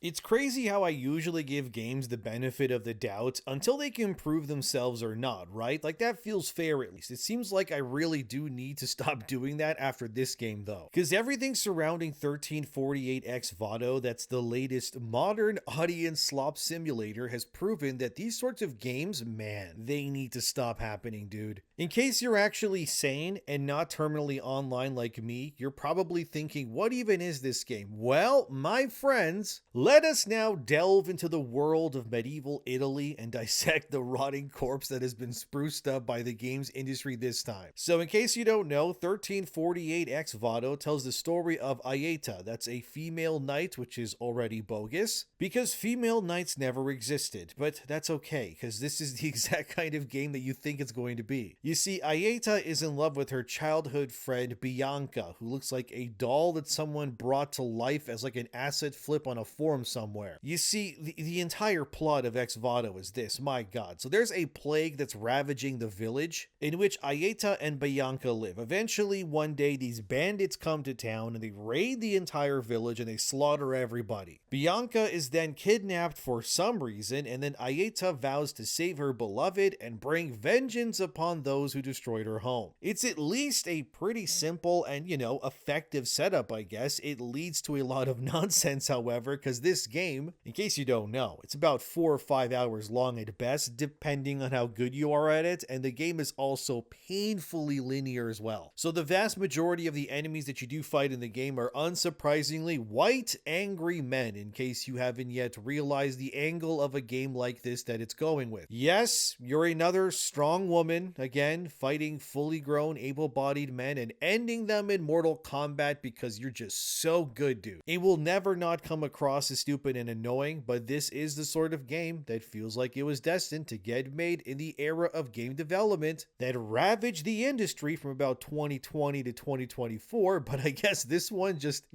It's crazy how I usually give games the benefit of the doubt until they can prove themselves or not, right? Like that feels fair at least. It seems like I really do need to stop doing that after this game though. Because everything surrounding 1348 Ex Voto, that's the latest modern audience slop simulator, has proven that these sorts of games, man, they need to stop happening, dude. In case you're actually sane and not terminally online like me, you're probably thinking, what even is this game? Well, my friends, let us now delve into the world of medieval Italy and dissect the rotting corpse that has been spruced up by the games industry this time. So in case you don't know, 1348 Ex Voto tells the story of Aieta, that's a female knight, which is already bogus, because female knights never existed, but that's okay, because this is the exact kind of game that you think it's going to be. You see, Aieta is in love with her childhood friend Bianca, who looks like a doll that someone brought to life as like an asset flip on a forum somewhere. You see, the entire plot of Ex Voto is this, my god. So there's a plague that's ravaging the village in which Aieta and Bianca live. Eventually, one day, these bandits come to town and they raid the entire village and they slaughter everybody. Bianca is then kidnapped for some reason, and then Aieta vows to save her beloved and bring vengeance upon those who destroyed her home. It's at least a pretty simple and, effective setup, I guess. It leads to a lot of nonsense, however, because this game, in case you don't know, it's about 4 or 5 hours long at best, depending on how good you are at it, and the game is also painfully linear as well. So the vast majority of the enemies that you do fight in the game are unsurprisingly white, angry men, in case you haven't yet realized the angle of a game like this that it's going with. Yes, you're another strong woman, again, fighting fully grown, able-bodied men and ending them in Mortal Kombat because you're just so good, dude. It will never not come across as stupid and annoying, but this is the sort of game that feels like it was destined to get made in the era of game development that ravaged the industry from about 2020 to 2024, but I guess this one just,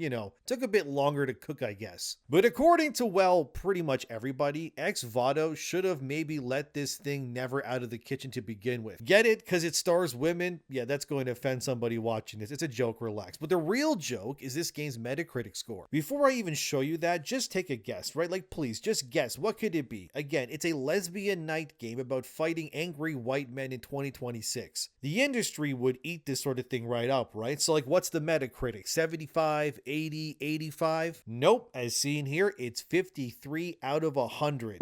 took a bit longer to cook, I guess. But according to, well, pretty much everybody, Ex Voto should have maybe let this thing never out of the kitchen to begin with. Get it? Because it stars women? Yeah, that's going to offend somebody watching this. It's a joke, relax. But the real joke is this game's Metacritic score. Before I even show you that, just take a guess, right? Like, please, just guess. What could it be? Again, it's a lesbian knight game about fighting angry white men in 2026. The industry would eat this sort of thing right up, right? So, like, what's the Metacritic? 75, 80, 85? Nope. As seen here, it's 53 out of 100.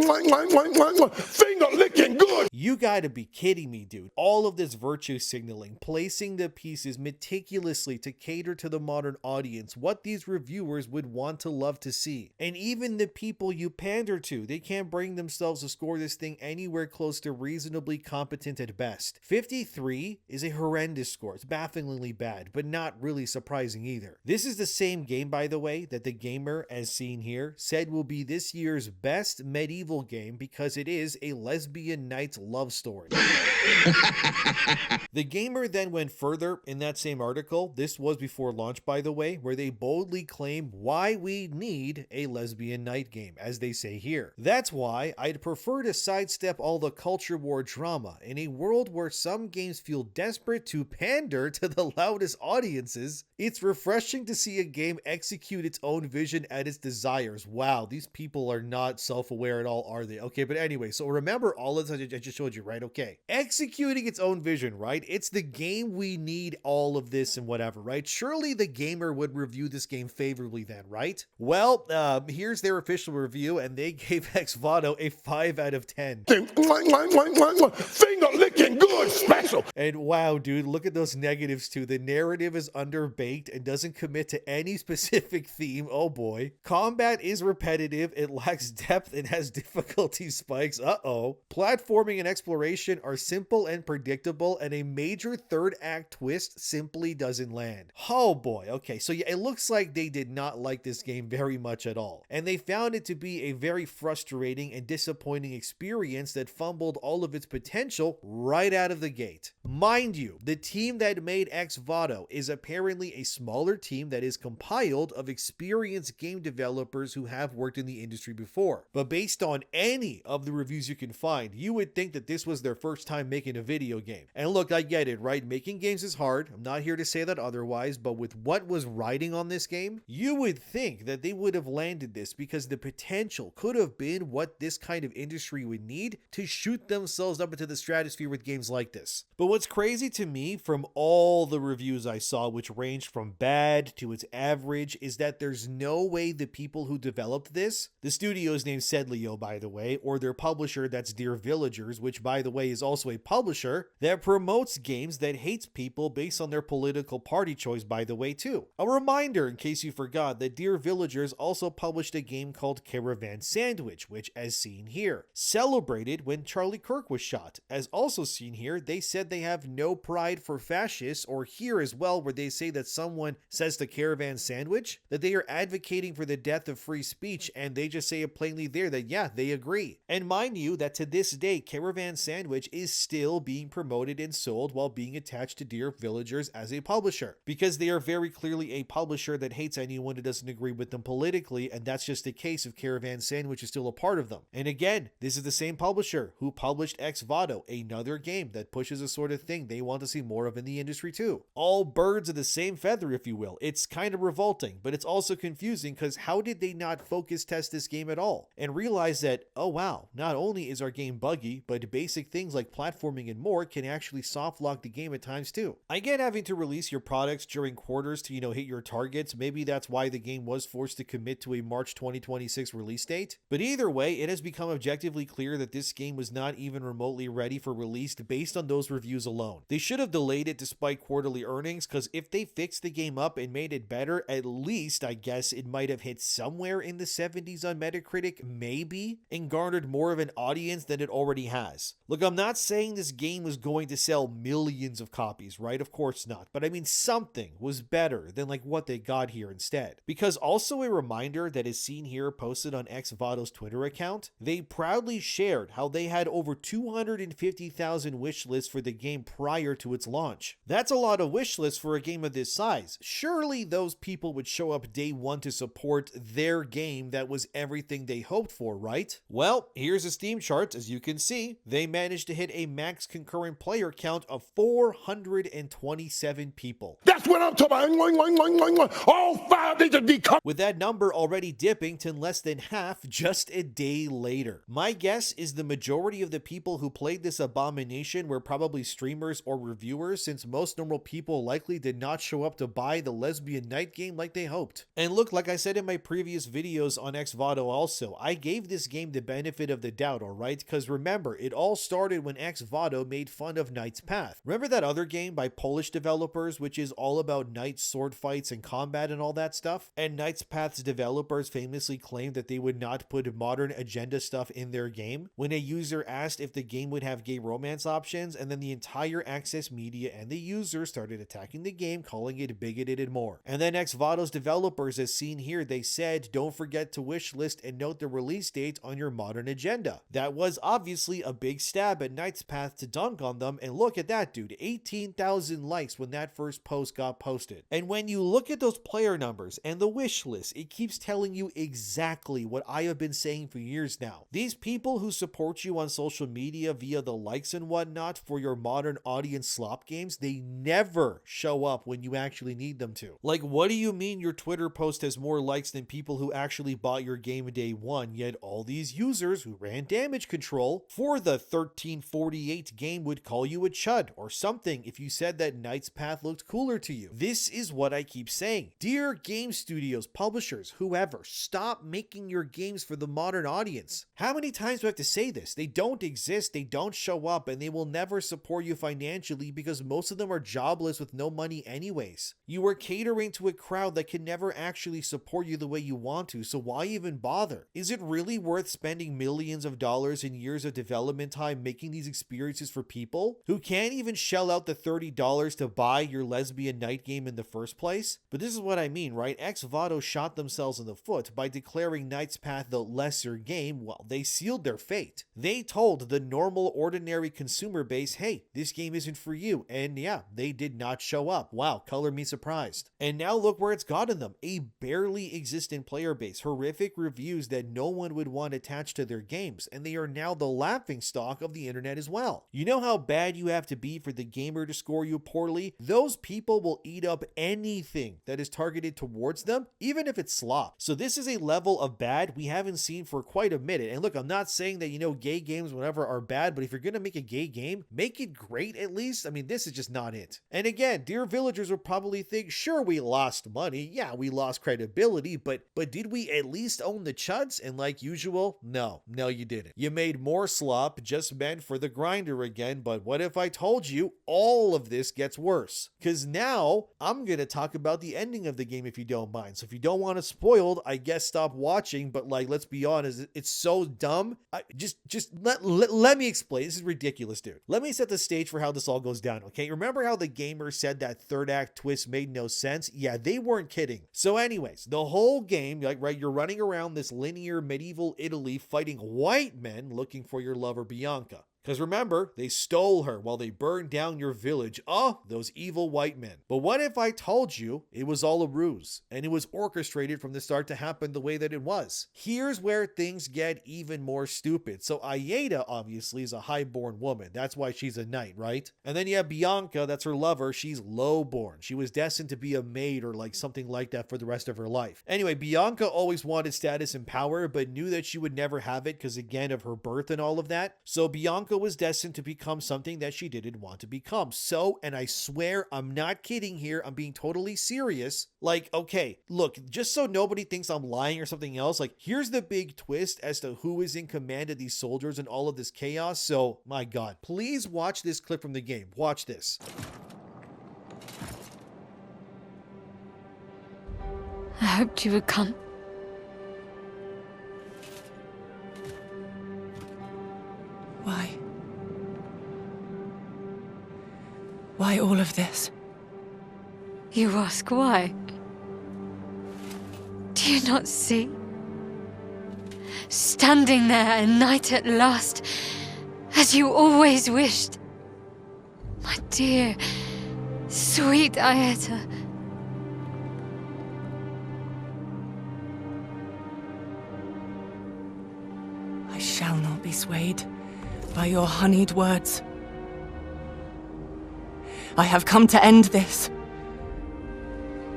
Finger licking good! You gotta be kidding me, dude. All of this virtue signaling, placing the pieces meticulously to cater to the modern audience, what these reviewers would want to love to see. And even the people you pander to, they can't bring themselves to score this thing anywhere close to reasonably competent at best. 53 is a horrendous score. It's bafflingly bad, but not really surprising either. This is the same game, by the way, that the gamer, as seen here, said will be this year's best medieval game because it is a lesbian knight's love story. The gamer then went further in that same article, this was before launch by the way, where they boldly claim why we need a lesbian knight game, as they say here. That's why I'd prefer to sidestep all the culture war drama. In a world where some games feel desperate to pander to the loudest audiences, it's refreshing to see a game execute its own vision at its desires. Wow, these people are not self-aware at all, are they? Okay, but anyway, so remember all of this I just showed you, right? Okay. Executing its own vision, right? It's the game we need all of this and whatever, right? Surely the gamer would review this game favorably then, right? Well, here's their official review, and they gave Ex Voto a 5 out of 10. Finger licking good special! And wow, dude, look at those negatives too. The narrative is underbaked and doesn't commit to any specific theme. Oh boy. Combat is repetitive, it lacks depth, and has difficulty spikes. Uh-oh. Platforming and exploration are simple and predictable, and a major third act twist simply doesn't land. Oh boy. Okay, so yeah, it looks like they did not like this game very much at all. And they found it to be a very frustrating and disappointing experience that fumbled all of its potential Voto right out of the gate. Mind you, the team that made Ex Voto is apparently a smaller team that is compiled of experienced game developers who have worked in the industry before. But based on any of the reviews you can find, you would think that this was their first time making a video game. And look, I get it, right? Making games is hard. I'm not here to say that otherwise, but with what was riding on this game, you would think that they would have landed this because the potential could have been what this kind of industry would need to shoot themselves up into the stratosphere with games like this. But what's crazy to me from all the reviews I saw, which ranged from bad to its average, is that there's no way the people who developed this, the studio is named Sedlio, by the way, or their publisher, that's Dear Villagers, which by the way is also a publisher that promotes games that hates people based on their political party choice, by the way, too. A reminder, in case you forgot, that Dear Villagers also published a game called Caravan Sandwich, which, as seen here, celebrated when Charlie Kirk was shot. As also seen here, they said they have no pride for fascists, or here as well, where they say that someone says to Caravan Sandwich that they are advocating for the death of free speech, and they just say it plainly there that yeah, they agree. And mind you that to this day, Caravan Sandwich is still being promoted and sold while being attached to Dear Villagers as a publisher, because they are very clearly a publisher that hates anyone who doesn't agree with them politically, and that's just the case if Caravan Sandwich is still a part of them. And again, this is the same publisher who published Ex Voto, another game that pushes a sort of thing they want to see more of in the industry too. All birds of the same feather, if you will. It's kind of revolting, but it's also confusing because how did they not focus test this game at all and realize that, oh wow, not only is our game buggy, but basic things like platforming and more can actually soft lock the game at times too. I get having to release your products during quarters to, hit your targets. Maybe that's why the game was forced to commit to a March 2026 release date. But either way, it has become objectively clear that this game was not even remotely ready for release based on those reviews alone. They should have delayed it despite quarterly earnings, because if they fixed the game up and made it better, at least I guess it might have hit somewhere in the 70s on Metacritic, maybe, and garnered more of an audience than it already has. Look, I'm not saying this game was going to sell millions of copies, right? Of course not. But I mean, something was better than like what they got here instead. Because also a reminder that is seen here posted on Ex Voto's Twitter account, they proudly shared how they had over 250,000 wish lists for the game prior to its launch. That's a lot of wish lists for a game of this size. Surely those people would show up day one to support their game that was everything they hoped for, right? Well, here's the Steam charts. As you can see, they managed to hit a max concurrent player count of 427 people. That's what I'm talking about. All five need to be cut. With that number already dipping to less than half just a day later. My guess is the majority of the people who played this abomination were probably streamers or reviewers, since most normal people likely did not show up to buy the Lesbian Night game like they hoped. And look, like I said in my previous videos on Ex Voto also, I gave this game the benefit of the doubt, alright? Because remember, it all started when Ex Voto made fun of Knight's Path. Remember that other game by Polish developers, which is all about knights, sword fights, and combat and all that stuff? And Knight's Path's developers famously claimed that they would not put modern agenda stuff in their game when a user asked if the game would have gay romance options, and then the entire Access media and the users started attacking the game, calling it bigoted and more. And then Ex Voto's developers, as seen here, they said, don't forget to wishlist and note the release date on your modern agenda. That was obviously a big stab at Knight's Path to dunk on them, and look at that, dude, 18,000 likes when that first post got posted. And when you look at those player numbers and the wish list, it keeps telling you exactly what I have been saying for years now. These people who support you on social media via the likes and whatnot for your modern audience slop games, they never show up when you actually need them to. Like, what do you mean your Twitter post has more likes than people who actually bought your game day one, yet all these users who ran damage control for the 1348 game would call you a chud or something if you said that Knight's Path looked cooler to you? This is what I keep saying. Dear game studios, publishers, whoever, stop making your games for the modern audience. How many times do I have to say this? They don't exist, they don't show up, and they will never support you financially because most of them are jobless with no money anyways. You are catering to a crowd that can never actually support you the way you want to, so why even bother? Is it really worth spending millions of dollars and years of development time making these experiences for people who can't even shell out the $30 to buy your Lesbian Night game in the first place? But this is what I mean, right? Ex Voto shot themselves in the foot by declaring Knight's Path the lesser game. Well, they sealed their fate. They told the normal, ordinary ordinary consumer base, hey, this game isn't for you. And yeah, they did not show up. Wow, color me surprised. And now look where it's gotten them. A barely existent player base, horrific reviews that no one would want attached to their games, and they are now the laughingstock of the internet as well. You know how bad you have to be for the gamer to score you poorly? Those people will eat up anything that is targeted towards them, even if it's slop. So this is a level of bad we haven't seen for quite a minute. And look, I'm not saying that, gay games, whatever, are bad, but if you're gonna make a gay game, make it great at least. I mean, this is just not it. And again, dear villagers will probably think, sure, we lost money. Yeah, we lost credibility, but did we at least own the chuds? And like usual, no, you didn't. You made more slop just meant for the grinder again, but what if I told you all of this gets worse? Because now I'm gonna talk about the ending of the game if you don't mind. So if you don't want it spoiled, I guess stop watching, but like, let's be honest, it's so dumb. Let me explain. This is ridiculous, dude. Let me set the stage for how this all goes down, okay? Remember how the gamer said that third act twist made no sense? Yeah, they weren't kidding. So anyways, the whole game, right, you're running around this linear medieval Italy fighting white men looking for your lover Bianca. Because remember, they stole her while they burned down your village. Oh, those evil white men. But what if I told you it was all a ruse and it was orchestrated from the start to happen the way that it was? Here's where things get even more stupid. So Aida obviously is a highborn woman. That's why she's a knight, right? And then you have Bianca, that's her lover. She's lowborn. She was destined to be a maid or like something like that for the rest of her life. Anyway, Bianca always wanted status and power, but knew that she would never have it because again of her birth and all of that. So Bianca was destined to become something that she didn't want to become. So, and I swear I'm not kidding here, I'm being totally serious. Like, okay, look, just so nobody thinks I'm lying or something else, like here's the big twist as to who is in command of these soldiers and all of this chaos. So, my God, please watch this clip from the game. Watch this. I hoped you would come. Why? Why all of this? You ask why? Do you not see? Standing there a knight at last, as you always wished. My dear, sweet Aeta. I shall not be swayed by your honeyed words. I have come to end this.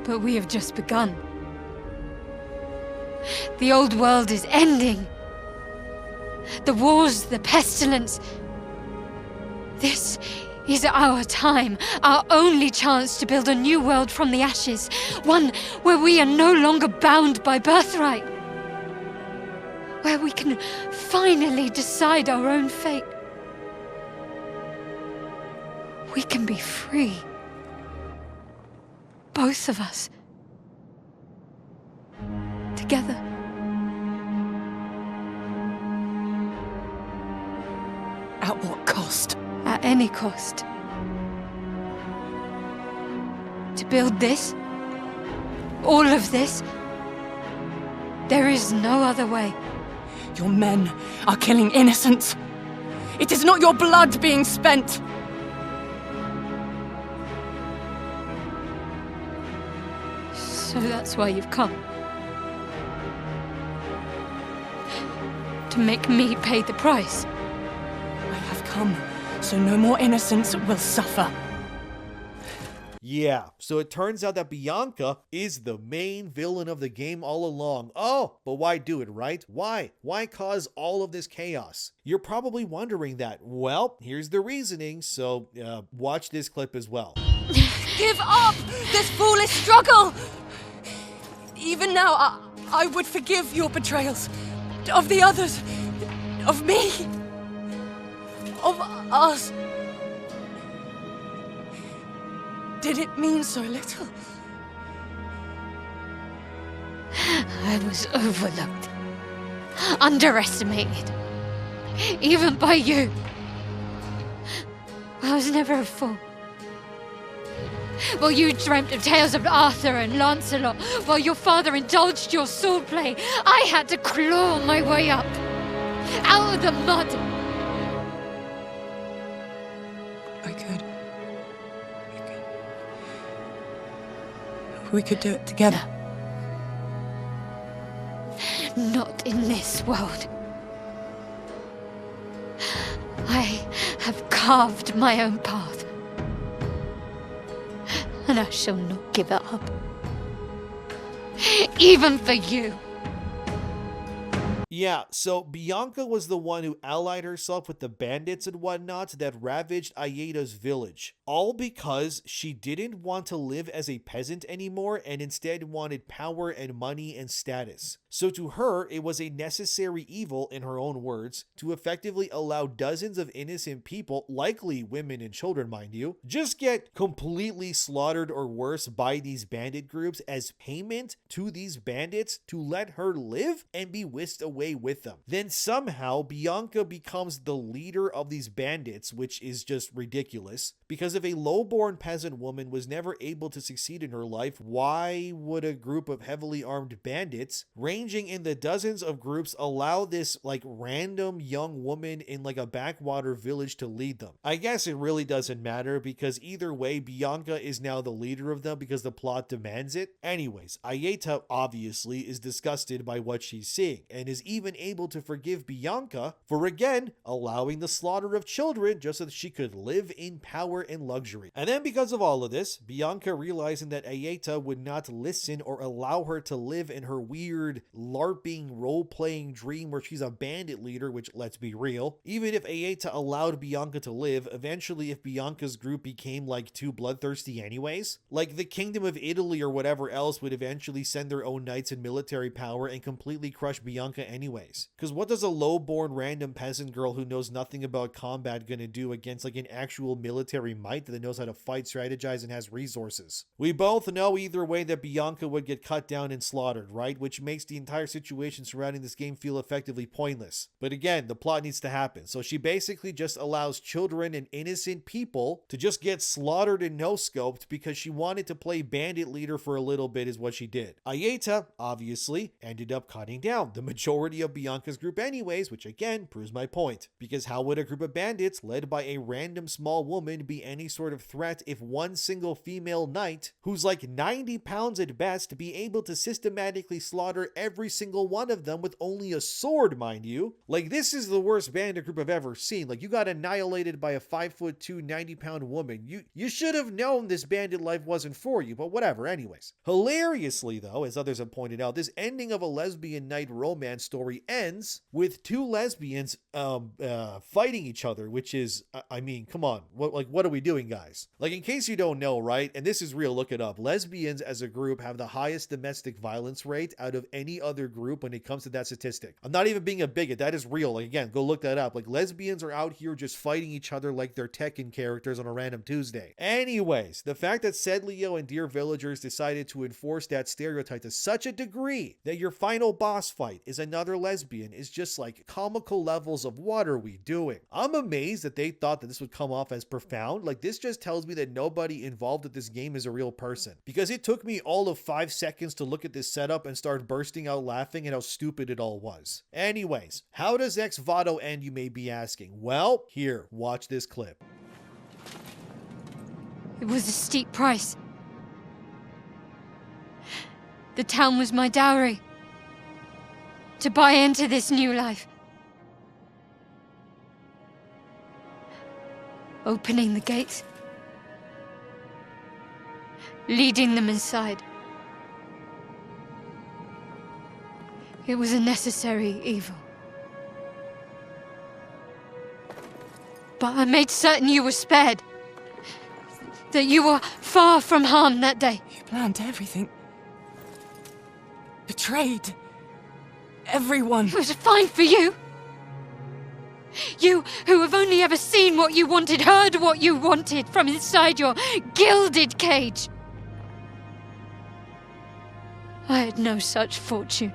But we have just begun. The old world is ending. The wars, the pestilence. This is our time, our only chance to build a new world from the ashes. One where we are no longer bound by birthright. Where we can finally decide our own fate. We can be free. Both of us. Together. At what cost? At any cost. To build this, all of this, there is no other way. Your men are killing innocents. It is not your blood being spent. So that's why you've come. To make me pay the price. I have come, so no more innocents will suffer. Yeah, so it turns out that Bianca is the main villain of the game all along. Oh, but why do it, right? Why? Why cause all of this chaos? You're probably wondering that. Well, here's the reasoning, so watch this clip as well. Give up this foolish struggle! Even now, I would forgive your betrayals. Of the others. Of me. Of us. Did it mean so little? I was overlooked. Underestimated. Even by you. I was never a fool. While you dreamt of tales of Arthur and Lancelot, while your father indulged your swordplay, I had to claw my way up. Out of the mud. I could. We could do it together. Not in this world. I have carved my own path. And I shall not give it up. Even for you. Yeah, so Bianca was the one who allied herself with the bandits and whatnot that ravaged Aieda's village. All because she didn't want to live as a peasant anymore and instead wanted power and money and status. So to her, it was a necessary evil, in her own words, to effectively allow dozens of innocent people, likely women and children mind you, just get completely slaughtered or worse by these bandit groups as payment to these bandits to let her live and be whisked away with them. Then somehow Bianca becomes the leader of these bandits, which is just ridiculous. Because if a low-born peasant woman was never able to succeed in her life, why would a group of heavily armed bandits, ranging in the dozens of groups, allow this like random young woman in like a backwater village to lead them? I guess it really doesn't matter, because either way, Bianca is now the leader of them because the plot demands it. Anyways, Aieta obviously is disgusted by what she's seeing and is even able to forgive Bianca for again allowing the slaughter of children just so that she could live in power and luxury. And then because of all of this, Bianca realizing that Aieta would not listen or allow her to live in her weird LARPing role-playing dream where she's a bandit leader, which, let's be real, even if Aieta allowed Bianca to live, eventually if Bianca's group became like too bloodthirsty anyways, like the Kingdom of Italy or whatever else would eventually send their own knights and military power and completely crush Bianca anyways. Because what does a low-born random peasant girl who knows nothing about combat gonna do against like an actual military might that knows how to fight, strategize, and has resources? We both know either way that Bianca would get cut down and slaughtered, right? Which makes the entire situation surrounding this game feel effectively pointless. But again, the plot needs to happen. So she basically just allows children and innocent people to just get slaughtered and no-scoped because she wanted to play bandit leader for a little bit is what she did. Aieta, obviously, ended up cutting down the majority of Bianca's group anyways, which again proves my point. Because how would a group of bandits led by a random small woman be any sort of threat if one single female knight, who's like 90 pounds at best, be able to systematically slaughter every single one of them with only a sword, mind you? Like, this is the worst bandit group I've ever seen. Like, you got annihilated by a 5'2", 90-pound woman. You should have known this bandit life wasn't for you, but whatever, anyways. Hilariously, though, as others have pointed out, this ending of a lesbian knight romance story ends with two lesbians fighting each other, which is, I mean, come on, what are we doing, guys? Like, in case you don't know, right, and this is real, look it up, lesbians as a group have the highest domestic violence rate out of any other group when it comes to that statistic. I'm not even being a bigot, that is real. Like, again, go look that up. Like, lesbians are out here just fighting each other like they're Tekken characters on a random Tuesday. Anyways, the fact that Sedlio and Dear Villagers decided to enforce that stereotype to such a degree that your final boss fight is another lesbian is just like comical levels of what are we doing? I'm amazed that they thought that this would come off as profound. Like, this just tells me that nobody involved with this game is a real person, because it took me all of 5 seconds to look at this setup and start bursting out laughing at how stupid it all was. Anyways, how does Ex Voto end, you may be asking? Well, here, watch this clip. It was a steep price. The town was my dowry. To buy into this new life. Opening the gates. Leading them inside. It was a necessary evil. But I made certain you were spared. That you were far from harm that day. You planned everything. Betrayed everyone. It was fine for you. You who have only ever seen what you wanted, heard what you wanted from inside your gilded cage. I had no such fortune.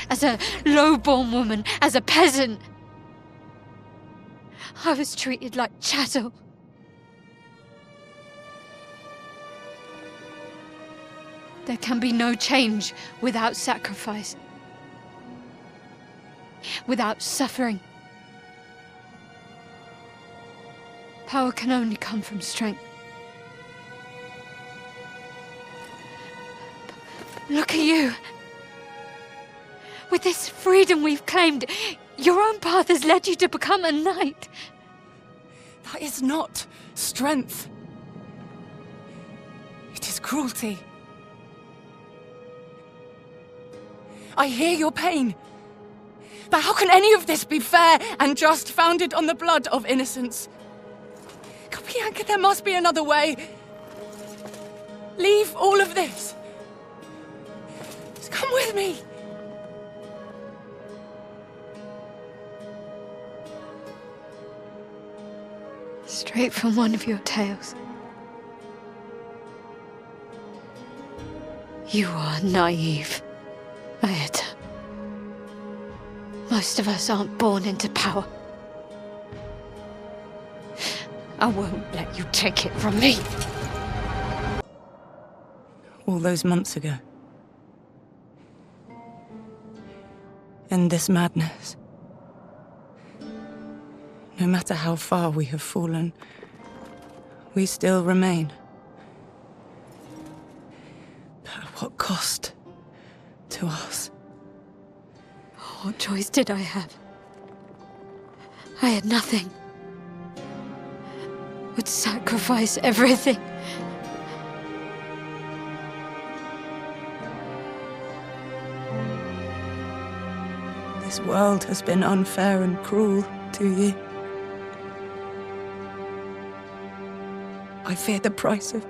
As a low-born woman, as a peasant, I was treated like chattel. There can be no change without sacrifice, without suffering. Power can only come from strength. Look at you. With this freedom we've claimed, your own path has led you to become a knight. That is not strength. It is cruelty. I hear your pain. But how can any of this be fair and just, founded on the blood of innocence? Bianca, there must be another way. Leave all of this. Just come with me. Straight from one of your tales. You are naive, Aeta. Most of us aren't born into power. I won't let you take it from me. All those months ago. In this madness. No matter how far we have fallen, we still remain. But at what cost to us? What choice did I have? I had nothing. Would sacrifice everything. This world has been unfair and cruel to you. I fear the price of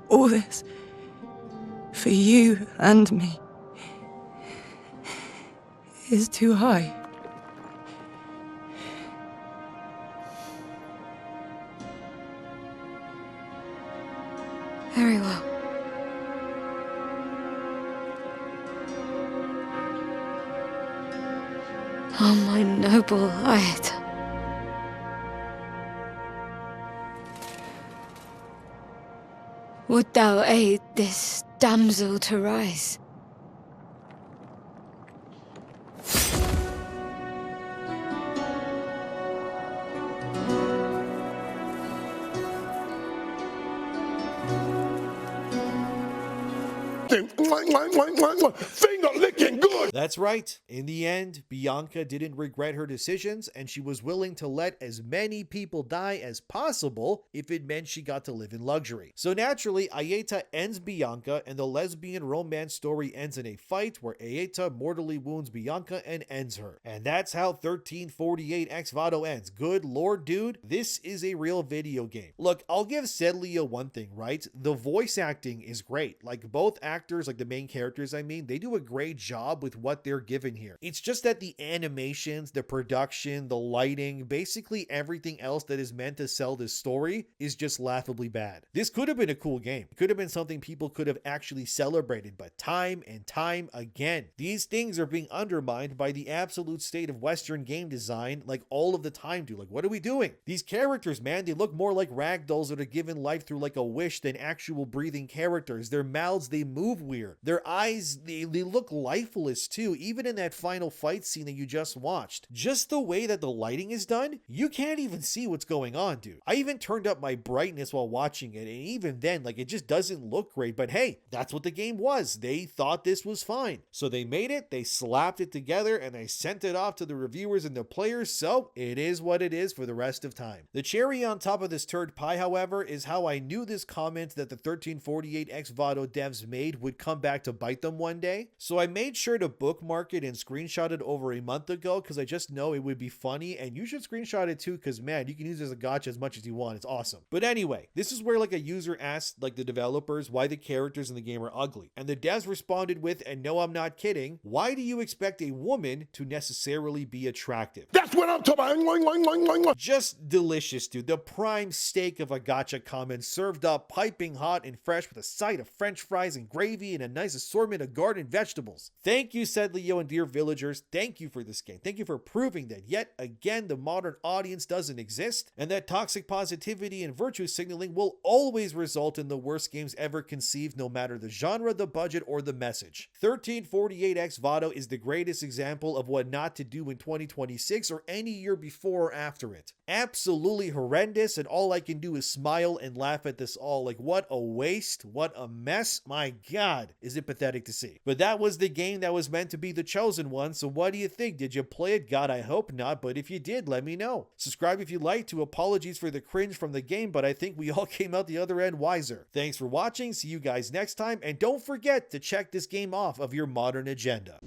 all this for you and me is too high. Very well. Oh, my noble Aeta. Would thou aid this damsel to rise? Finger licking good. That's right. In the end, Bianca didn't regret her decisions, and she was willing to let as many people die as possible if it meant she got to live in luxury. So naturally, Aeta ends Bianca, and the lesbian romance story ends in a fight where Aeta mortally wounds Bianca and ends her. And that's how 1348 Ex Voto ends. Good lord, dude, this is a real video game. Look, I'll give Sedlia one thing, right? The voice acting is great. Like, both actors, like the main characters, I mean, they do a great job with what they're given here. It's just that the animations, the production, the lighting, basically everything else that is meant to sell this story is just laughably bad. This could have been a cool game. It could have been something people could have actually celebrated, but time and time again, these things are being undermined by the absolute state of Western game design, like all of the time, dude. Like, what are we doing? These characters, man, they look more like ragdolls that are given life through like a wish than actual breathing characters. Their mouths, they move weird. Their eyes, they look lifeless too, even in that final fight scene that you just watched. Just the way that the lighting is done, you can't even see what's going on, dude. I even turned up my brightness while watching it, and even then, like, it just doesn't look great. But hey, that's what the game was. They thought this was fine. So they made it, they slapped it together, and they sent it off to the reviewers and the players, so it is what it is for the rest of time. The cherry on top of this turd pie, however, is how I knew this comment that the 1348 Ex Voto devs made would come back to bite them one day. So I made sure to bookmark it and screenshot it over a month ago because I just know it would be funny, and you should screenshot it too because, man, you can use it as a gotcha as much as you want. It's awesome. But anyway, this is where like a user asked like the developers why the characters in the game are ugly, and the devs responded with, and no, I'm not kidding, why do you expect a woman to necessarily be attractive? That's what I'm talking about. Just delicious, dude. The prime steak of a gotcha comment served up piping hot and fresh with a side of french fries and gravy gravy and a nice assortment of garden vegetables. Thank you, said Leo and dear villagers. Thank you for this game. Thank you for proving that yet again the modern audience doesn't exist, and that toxic positivity and virtue signaling will always result in the worst games ever conceived, no matter the genre, the budget, or the message. 1348 Ex Voto is the greatest example of what not to do in 2026 or any year before or after it. Absolutely horrendous, and all I can do is smile and laugh at this all. Like, what a waste, what a mess. My God, is it pathetic to see. But that was the game that was meant to be the chosen one, so what do you think? Did you play it? God, I hope not, but if you did, let me know. Subscribe if you like to. Apologies for the cringe from the game, but I think we all came out the other end wiser. Thanks for watching, see you guys next time, and don't forget to check this game off of your modern agenda.